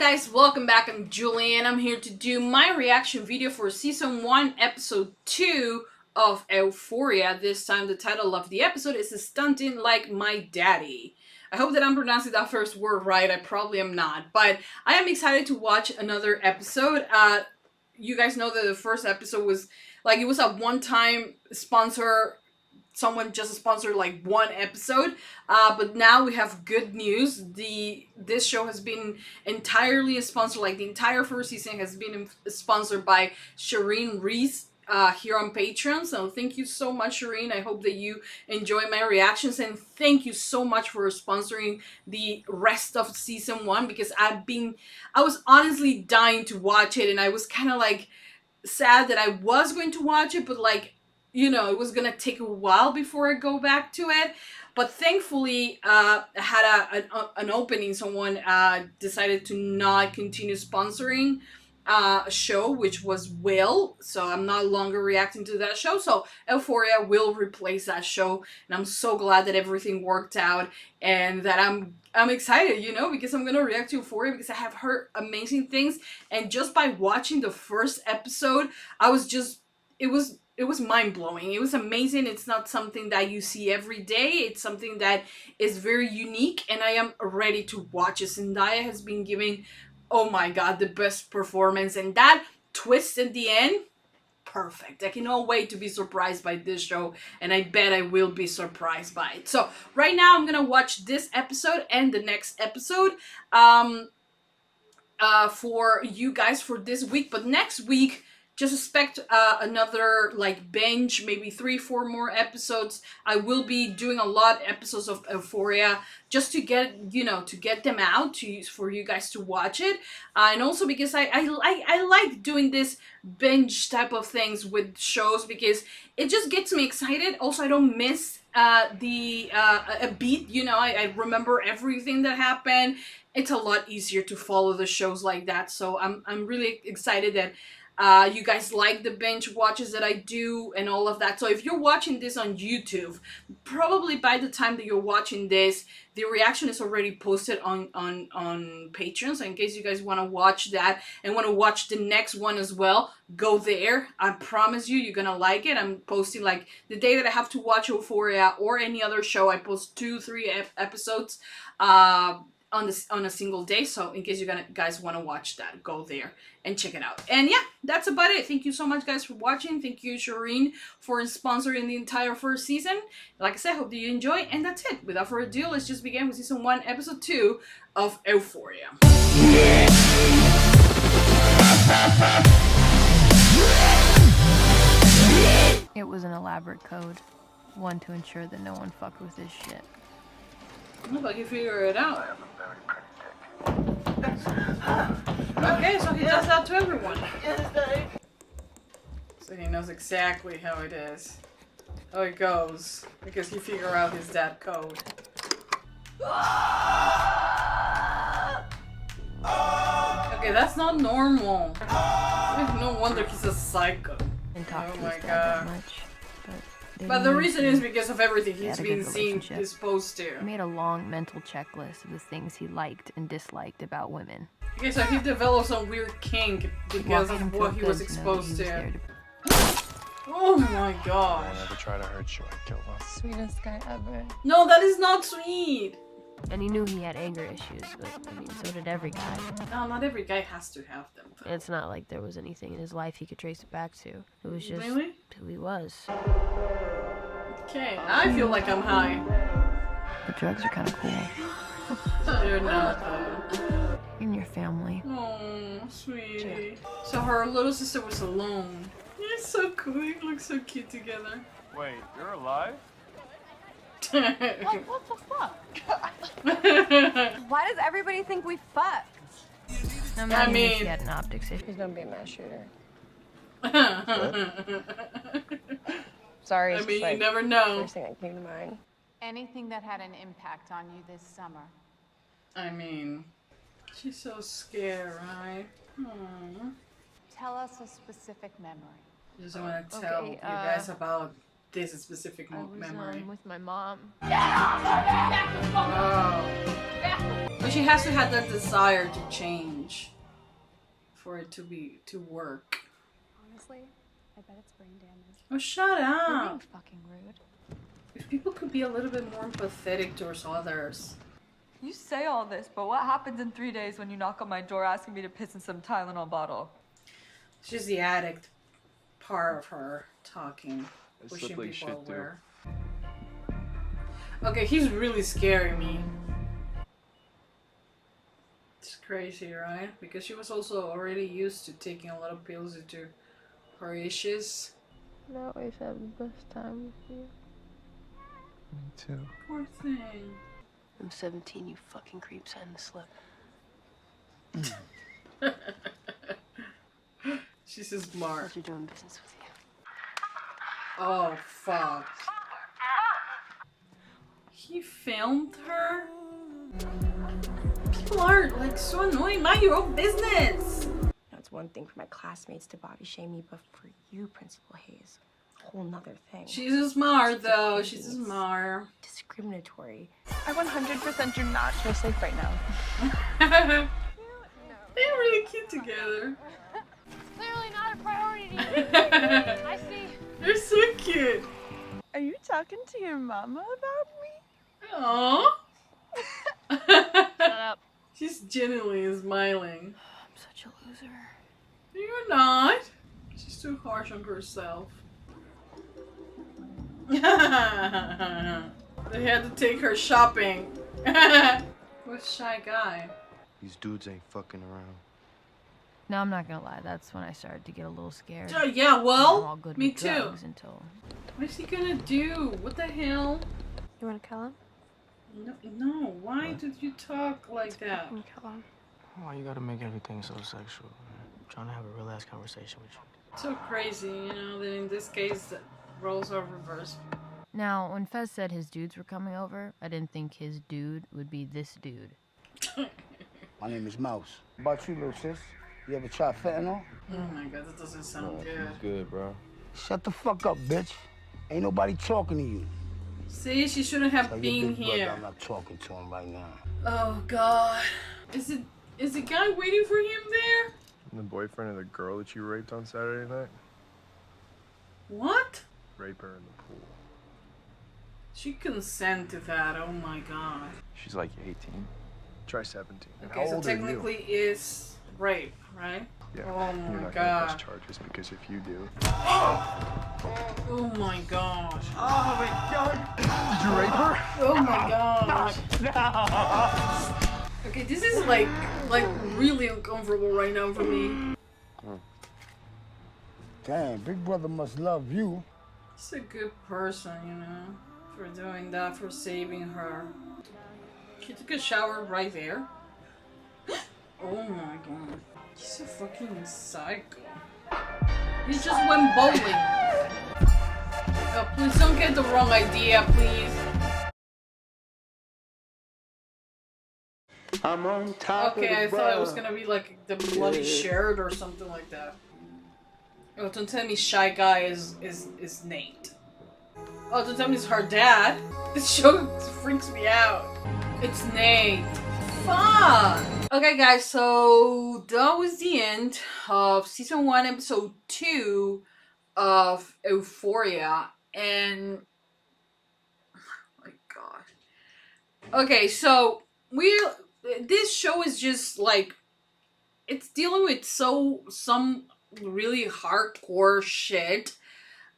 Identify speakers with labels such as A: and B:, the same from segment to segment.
A: guys, welcome back. I'm Julie and I'm here to do my reaction video for season 1 episode 2 of Euphoria. This time the title of the episode is Stuntin Like My Daddy. I hope that I'm pronouncing that first word right. I probably am not, but I am excited to watch another episode. You guys know that the first episode was like, it was a one-time sponsor. Someone just sponsored like one episode, but now we have good news. This show has been entirely sponsored, like the entire first season has been sponsored by Shireen Reese here on Patreon. So thank you so much, Shireen. I hope that you enjoy my reactions, and thank you so much for sponsoring the rest of season 1, because I was honestly dying to watch it, and I was kind of like sad that I was going to watch it, but like, you know, it was gonna take a while before I go back to it. But thankfully, I had an opening. Someone decided to not continue sponsoring a show, which was Will. So I'm no longer reacting to that show. So Euphoria will replace that show, and I'm so glad that everything worked out, and that I'm excited, you know, because I'm gonna react to Euphoria because I have heard amazing things, and just by watching the first episode, it was mind-blowing. It was amazing. It's not something that you see every day. It's something that is very unique, and I am ready to watch it. Zendaya has been giving, oh my god, the best performance, and that twist at the end, perfect. I cannot wait to be surprised by this show, and I bet I will be surprised by it. So right now I'm gonna watch this episode and the next episode for you guys for this week, but next week just expect another like binge, maybe 3-4 more episodes. I will be doing a lot of episodes of Euphoria just to get, you know, to get them out for you guys to watch it, and also because I like doing this binge type of things with shows because it just gets me excited. Also, I don't miss a beat, you know. I remember everything that happened. It's a lot easier to follow the shows like that, so I'm really excited that you guys like the binge watches that I do and all of that. So if you're watching this on YouTube, probably by the time that you're watching this, the reaction is already posted on Patreon. So in case you guys want to watch that and want to watch the next one as well, go there. I promise you, you're gonna like it. I'm posting like the day that I have to watch Euphoria or any other show, I post 2-3 episodes on a single day. So in case you guys want to watch that, go there and check it out. And yeah, that's about it. Thank you so much, guys, for watching. Thank you, Shireen, for sponsoring the entire first season. Like I said, hope that you enjoy, and that's it. Without further ado, let's just begin with season 1 episode 2 of Euphoria.
B: It was an elaborate code, one to ensure that no one fucked with his shit.
A: Look like you figure it out. Okay, so he does that to everyone. So he knows exactly how it is. How it goes. Because he figured out his dad code. Okay, that's not normal. No wonder he's a psycho. Oh my god. But the reason is because of everything he's been seen exposed to.
B: He made a long mental checklist of the things he liked and disliked about women.
A: Okay, so he developed some weird kink because of what he was exposed to. Oh my gosh.
C: I'll never try to hurt you. I killed him.
D: Sweetest guy ever.
A: No, that is not sweet.
B: And he knew he had anger issues, but I mean, so did every guy.
A: No, not every guy has to have them.
B: And it's not like there was anything in his life he could trace it back to. It was just
A: really
B: who he was.
A: Okay, I feel like I'm high.
B: The drugs are kind of cool.
A: They're not though.
B: In your family.
A: Oh, sweetie. So her little sister was alone. You're so cool. You look so cute together.
C: Wait, you're alive?
D: What the fuck? Why does everybody think we fucked?
B: I mean, he had an optics issue.
D: He's gonna be a mass shooter. Sorry,
A: I
D: it's
A: mean,
D: like
A: you never know.
D: first thing that came to mind.
E: Anything that had an impact on you this summer?
A: I mean, she's so scared, right?
E: Tell us a specific memory.
A: I just want to tell you guys about this specific memory.
B: with my mom.
A: Wow. But she has to have that desire to change for it to work.
D: Honestly, I bet it's brain damage.
A: Oh, shut
D: You're
A: up.
D: being fucking rude.
A: If people could be a little bit more empathetic towards others.
F: You say all this, but what happens in 3 days when you knock on my door asking me to piss in some Tylenol bottle?
A: It's just the addict part of her talking,
C: It
A: wishing
C: slipped like
A: people
C: shit, too.
A: aware. Okay, he's really scaring me. It's crazy, right? Because she was also already used to taking a lot of pills due to her issues.
B: I always have the best time with you.
C: Me too.
A: Poor thing.
G: I'm 17, you fucking creep, sign the slip.
A: She's so smart.
G: Pleasure doing business with you.
A: Oh, fuck. He filmed her? People are, like, so annoying. Mind your own business!
H: It's one thing for my classmates to body shame me, but for you, Principal Hayes, a whole nother thing.
A: She's a smart, though. She's a smart.
H: Discriminatory.
F: I 100% do not feel safe right now.
A: They're really cute together.
D: Clearly not a priority to you. I see.
A: They're so cute.
F: Are you talking to your mama about me?
A: Aww.
B: Shut up.
A: She's genuinely smiling.
B: I'm such a loser.
A: You're not. She's too harsh on herself. They had to take her shopping. What's Shy Guy?
I: These dudes ain't fucking around.
B: No, I'm not gonna lie. That's when I started to get a little scared.
A: Yeah,
B: I'm all
A: well,
B: good
A: me
B: with
A: too.
B: drugs until
A: What is he gonna do? What the hell?
H: You want to kill him?
A: No, why did you talk like that?
H: You kill him.
G: Why you gotta make everything so sexual? I'm trying to have a real ass conversation with you.
A: So crazy, you know, that in this case, the roles are reversed.
B: Now, when Fez said his dudes were coming over, I didn't think his dude would be this dude.
J: My name is Mouse. How about you, little sis? You ever try fentanyl?
A: Oh my god, that doesn't sound good.
C: He's good, bro.
J: Shut the fuck up, bitch. Ain't nobody talking to you.
A: See, she shouldn't have
J: Tell your
A: been
J: big brother
A: here.
J: I'm not talking to him right now.
A: Oh god. Is the guy waiting for him there?
C: The boyfriend of the girl that you raped on Saturday night?
A: What?
C: Rape her in the pool.
A: She consent to that, oh my god.
C: She's like 18. Try 17. And
A: Okay,
C: how
A: so
C: old
A: technically is rape, right?
C: Yeah.
A: Oh
C: You're
A: my
C: not gonna
A: god.
C: press charges because if you do.
A: Oh my gosh.
C: Oh my god! Did you rape her?
A: Oh my gosh. Okay, this is like really uncomfortable right now for me.
J: Damn, big brother must love you.
A: He's a good person, you know, for doing that, for saving her. He took a shower right there. Oh my god. He's a fucking psycho. He just went bowling. Oh, please don't get the wrong idea, please.
I: I'm on top
A: Okay, I
I: of the
A: thought it was
I: world.
A: gonna be like the bloody shirt or something like that. Oh, don't tell me Shy Guy is Nate. Oh, don't tell me it's her dad. This show freaks me out. It's Nate. Fuck! Okay, guys, so that was the end of season 1, episode 2 of Euphoria, and oh my god. Okay, so this show is just like, it's dealing with some really hardcore shit.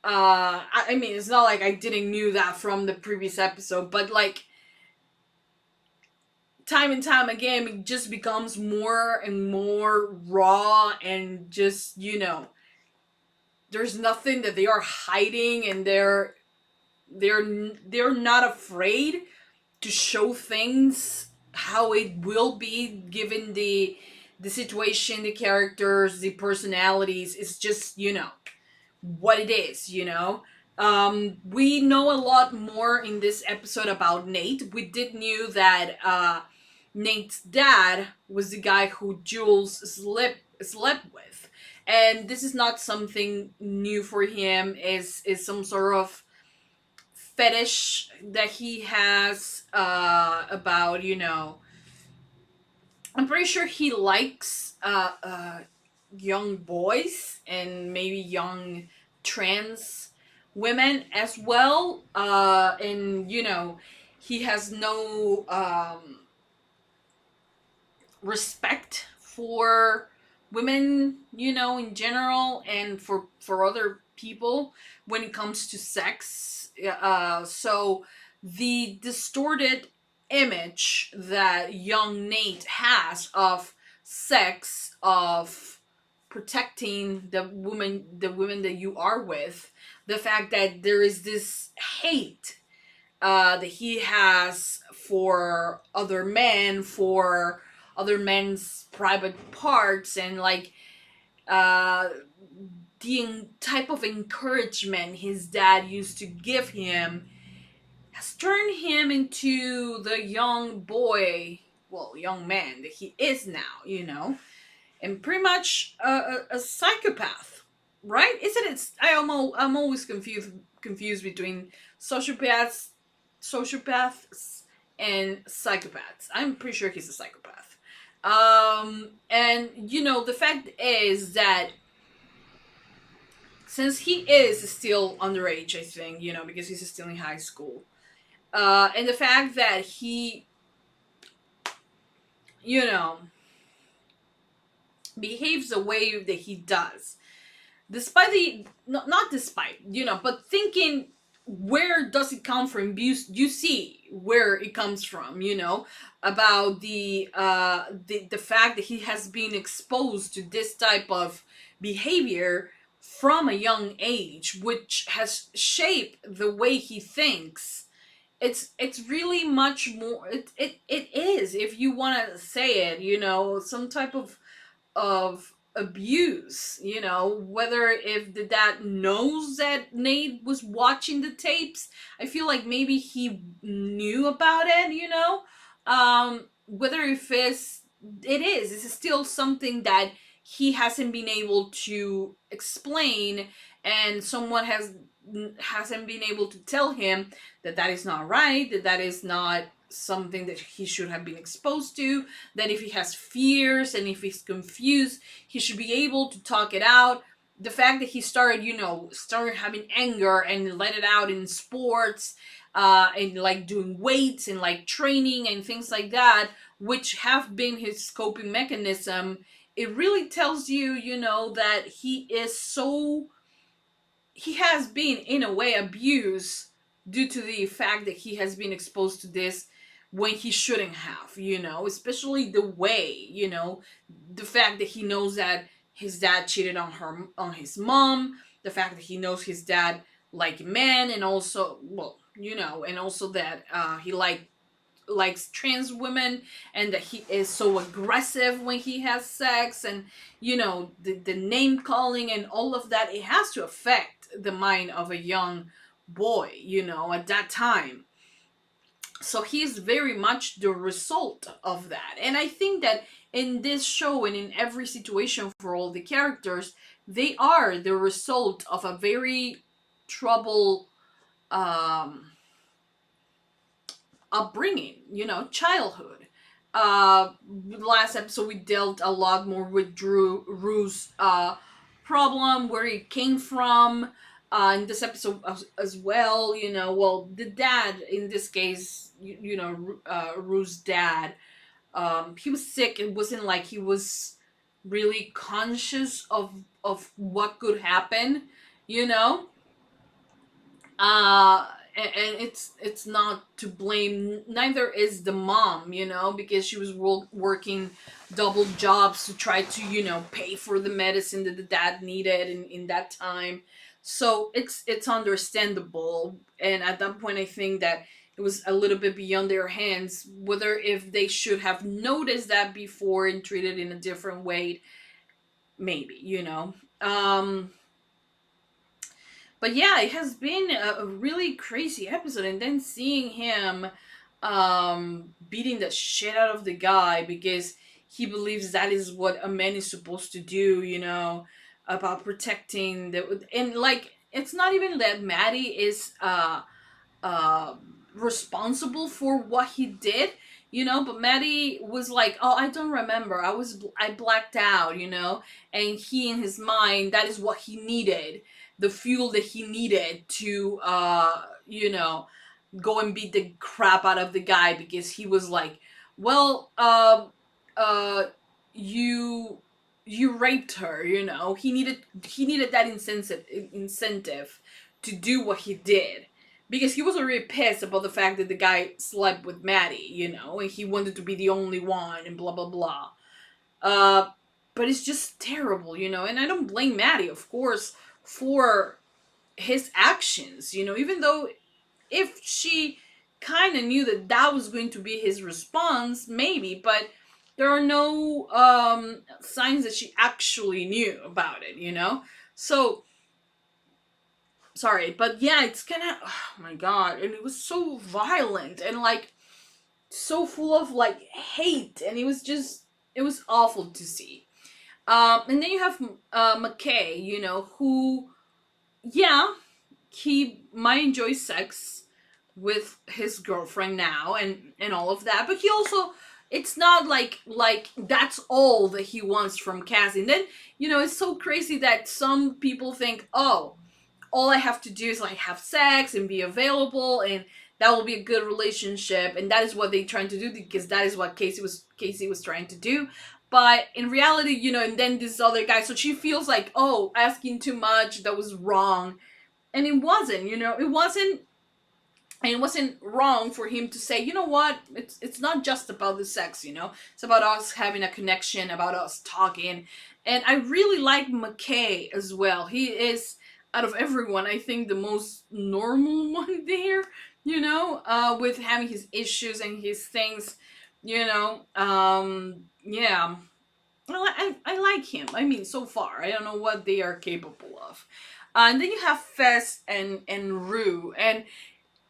A: I mean, it's not like I didn't knew that from the previous episode, but like, time and time again, it just becomes more and more raw, and just, you know, there's nothing that they are hiding, and they're not afraid to show things how it will be, given the situation, the characters, the personalities. It's just, you know, what it is, you know. We know a lot more in this episode about Nate. We did knew that Nate's dad was the guy who Jules slept with, and this is not something new for him. Is some sort of fetish that he has about, you know, I'm pretty sure he likes young boys and maybe young trans women as well. And, you know, he has no respect for women, you know, in general, and for other people when it comes to sex. So the distorted image that young Nate has of sex, of protecting the women that you are with, the fact that there is this hate that he has for other men, for other men's private parts, and like uh, the type of encouragement his dad used to give him has turned him into the young boy, well, young man that he is now, you know, and pretty much a psychopath, right? Isn't it? I'm always confused between sociopaths, and psychopaths. I'm pretty sure he's a psychopath. And you know, the fact is that since he is still underage, I think, you know, because he's still in high school, and the fact that he, you know, behaves the way that he does, despite the not despite, you know, but thinking, where does it come from? You see where it comes from, you know, about the fact that he has been exposed to this type of behavior from a young age, which has shaped the way he thinks. It's really much more, it is, if you want to say it, you know, some type of abuse, you know, whether if the dad knows that Nate was watching the tapes. I feel like maybe he knew about it, you know. Whether if it's still something that he hasn't been able to explain, and someone hasn't been able to tell him that that is not right, that that is not something that he should have been exposed to, that if he has fears and if he's confused, he should be able to talk it out. The fact that he started, you know, started having anger and let it out in sports, and like doing weights and like training and things like that, which have been his coping mechanism, it really tells you, you know, that he has been in a way abused due to the fact that he has been exposed to this when he shouldn't have, you know, especially the way, you know, the fact that he knows that his dad cheated on his mom, the fact that he knows his dad liked men, and also, well, you know, and also that he likes trans women, and that he is so aggressive when he has sex, and you know, the name calling and all of that, it has to affect the mind of a young boy, you know, at that time. So he is very much the result of that. And I think that in this show and in every situation for all the characters, they are the result of a very troubled upbringing, you know, childhood. Last episode we dealt a lot more with Rue's problem, where it came from. In this episode as well, you know, well, the dad in this case, you know, Rue's dad, he was sick. It wasn't like he was really conscious of what could happen, you know. And it's not to blame. Neither is the mom, you know, because she was working double jobs to try to, you know, pay for the medicine that the dad needed in that time. So it's understandable. And at that point, I think that it was a little bit beyond their hands. Whether if they should have noticed that before and treated in a different way, maybe, you know. But yeah, it has been a really crazy episode, and then seeing him beating the shit out of the guy because he believes that is what a man is supposed to do, you know, about protecting the, and like, it's not even that Maddie is responsible for what he did, you know. But Maddie was like, oh, I don't remember, I blacked out, you know. And he, in his mind, that is what he needed, the fuel that he needed to you know, go and beat the crap out of the guy, because he was like, well, uh you raped her, you know. He needed that incentive to do what he did, because he was already pissed about the fact that the guy slept with Maddie, you know, and he wanted to be the only one and blah blah blah. Uh, but it's just terrible, you know, and I don't blame Maddie, of course, for his actions, you know, even though if she kind of knew that that was going to be his response, maybe, but there are no signs that she actually knew about it, you know. So sorry, but yeah, it's kind of, oh my god, and it was so violent and like so full of like hate, and it was awful to see. And then you have McKay, you know, who, yeah, he might enjoy sex with his girlfriend now and all of that, but he also, it's not like that's all that he wants from Cassie. And then, you know, it's so crazy that some people think, oh, all I have to do is like have sex and be available, and that will be a good relationship, and that is what they're trying to do, because that is what Casey was trying to do. But in reality, you know, and then this other guy, so she feels like, oh, asking too much, that was wrong. And it wasn't, you know, it wasn't. And it wasn't wrong for him to say, you know what, it's not just about the sex, you know, it's about us having a connection, about us talking. And I really like McKay as well. He is, out of everyone, I think the most normal one there, you know, with having his issues and his things, you know. Yeah, I like him. I mean, so far, I don't know what they are capable of. And then you have Fess and Rue, and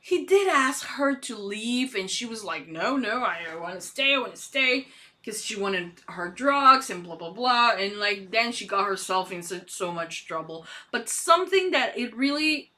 A: he did ask her to leave, and she was like, no, I want to stay, because she wanted her drugs and blah blah blah. And like, then she got herself in so much trouble. But something that it really,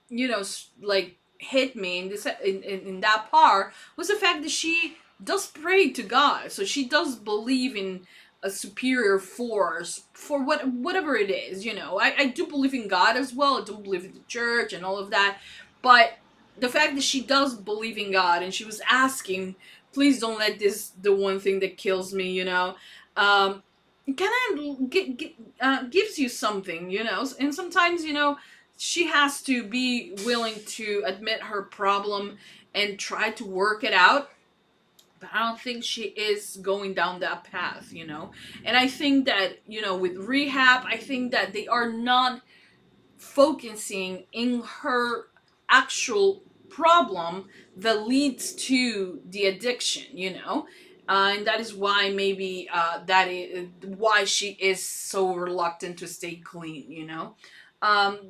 A: you know, like hit me in this in that part was the fact that she does pray to God, so she does believe in a superior force for whatever it is, you know. I do believe in God as well. I don't believe in the church and all of that, but the fact that she does believe in God, and she was asking, please don't let this the one thing that kills me, you know, kind of gives you something, you know. And sometimes, you know, she has to be willing to admit her problem and try to work it out. But I don't think she is going down that path, you know. And I think that, you know, with rehab, I think that they are not focusing in her actual problem that leads to the addiction, you know. And that is why maybe that is why she is so reluctant to stay clean, you know.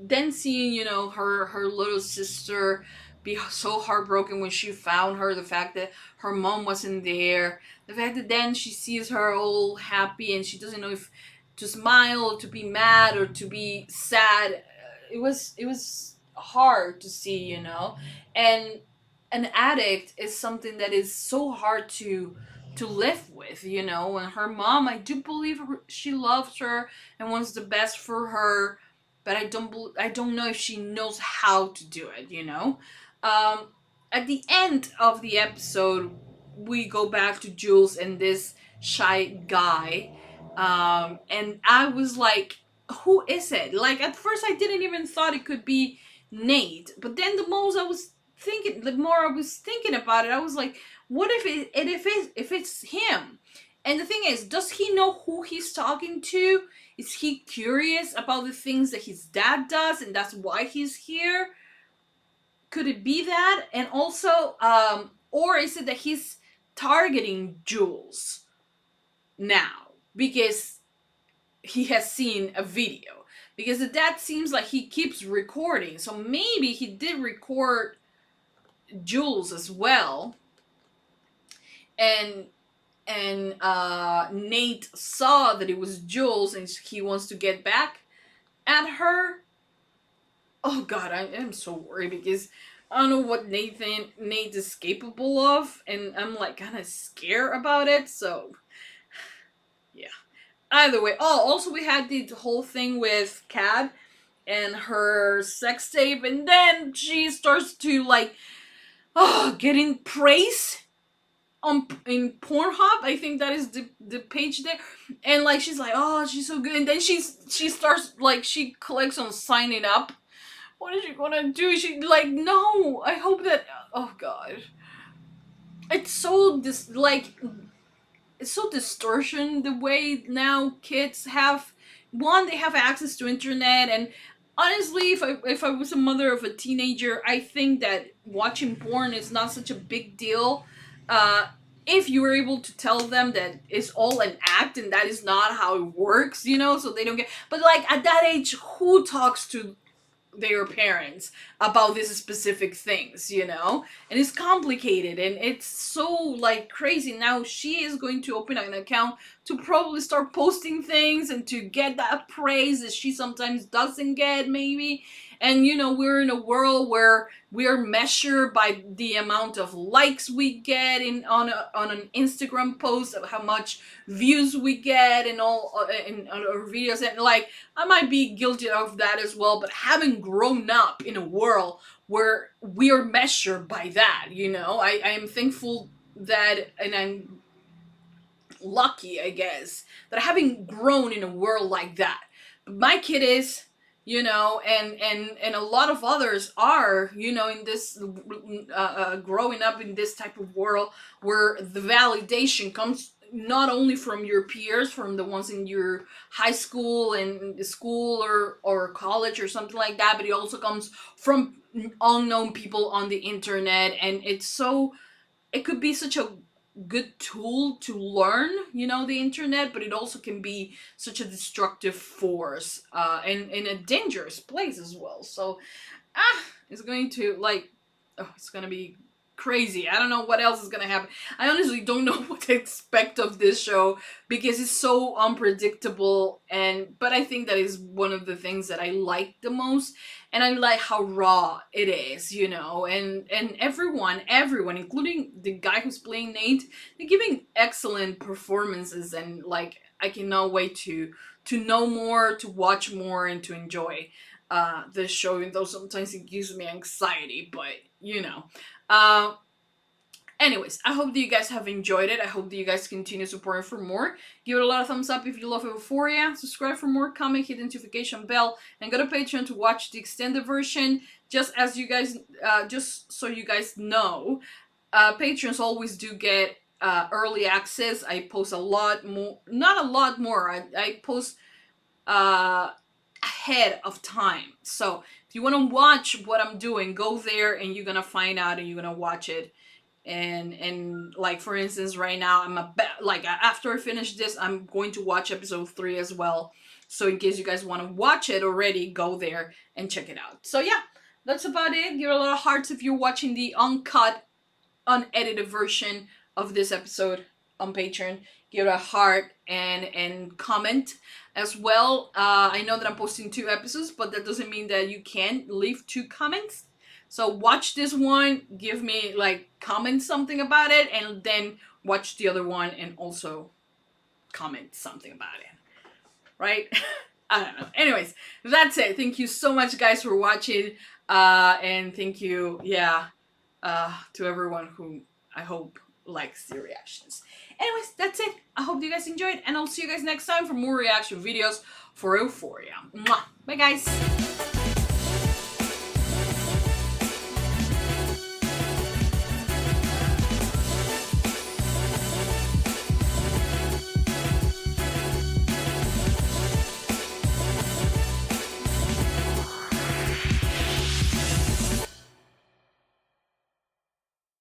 A: Then seeing, you know, her little sister be so heartbroken when she found her, the fact that her mom wasn't there, the fact that then she sees her all happy and she doesn't know if to smile or to be mad or to be sad. It was hard to see, you know. And an addict is something that is so hard to live with, you know. And her mom, I do believe she loves her and wants the best for her, but I don't know if she knows how to do it, you know. um at the end of the episode, we go back to Jules and this shy guy, and I was like, who is it? Like, at first I didn't even thought it could be Nate, but then the more I was thinking about it, I was like, what if it's him? And the thing is, does he know who he's talking to? Is he curious about the things that his dad does, and that's why he's here? Could it be that? And also, or is it that he's targeting Jules now because he has seen a video? Because the dad seems like he keeps recording, so maybe he did record Jules as well, and Nate saw that it was Jules and he wants to get back at her. Oh god, I am so worried, because I don't know what Nate is capable of, and I'm like kind of scared about it, so yeah. Either way. Oh, also we had the whole thing with Cad and her sex tape, and then she starts to like getting praise in Pornhub. I think that is the page there, and like she's like, oh, she's so good, and then she starts like she clicks on signing up. What is she gonna do? She like, no, I hope that, oh god, it's so it's so distortion the way now kids have, one, they have access to internet, and honestly, if I was a mother of a teenager, I think that watching porn is not such a big deal. If you were able to tell them that it's all an act and that is not how it works, you know, so they don't get. But like at that age, who talks to their parents about these specific things, you know? And it's complicated and it's so like crazy. Now she is going to open an account to probably start posting things and to get that praise that she sometimes doesn't get, maybe. And you know, we're in a world where we're measured by the amount of likes we get on an Instagram post, of how much views we get and all in our videos. And like, I might be guilty of that as well, but having grown up in a world where we are measured by that, you know, I am thankful that, and I'm lucky, I guess, that having grown in a world like that. But my kid is, you know, and a lot of others are, you know, in this growing up in this type of world where the validation comes not only from your peers, from the ones in your high school and school or college or something like that, but it also comes from unknown people on the internet. And it's so, it could be such a good tool to learn, you know, the internet, but it also can be such a destructive force and in a dangerous place as well. So it's going to like, oh, it's gonna be crazy. I don't know what else is gonna happen. I honestly don't know what to expect of this show because it's so unpredictable, but I think that is one of the things that I like the most, and I like how raw it is, you know, and everyone, including the guy who's playing Nate, they're giving excellent performances, and like I cannot wait to know more, to watch more, and to enjoy this show, even though sometimes it gives me anxiety, but you know. Anyways, I hope that you guys have enjoyed it. I hope that you guys continue supporting for more. Give it a lot of thumbs up if you love Euphoria. Subscribe for more, comment, hit the notification bell, and go to Patreon to watch the extended version. Just as you guys, just so you guys know, Patrons always do get early access. I post a lot more, not a lot more. I post ahead of time. So if you want to watch what I'm doing, go there and you're gonna find out and you're gonna watch it. And like for instance, right now I'm like after I finish this, I'm going to watch episode 3 as well. So in case you guys want to watch it already, go there and check it out. So yeah, that's about it. Give it a lot of hearts if you're watching the uncut, unedited version of this episode on Patreon. Give it a heart and comment as well. I know that I'm posting 2 episodes, but that doesn't mean that you can't leave 2 comments. So watch this one, give me like comment something about it, and then watch the other one and also comment something about it. Right? I don't know. Anyways, that's it. Thank you so much guys for watching. And thank you, to everyone who I hope likes the reactions. Anyways, that's it. I hope you guys enjoyed, and I'll see you guys next time for more reaction videos for Euphoria. Mwah. Bye guys!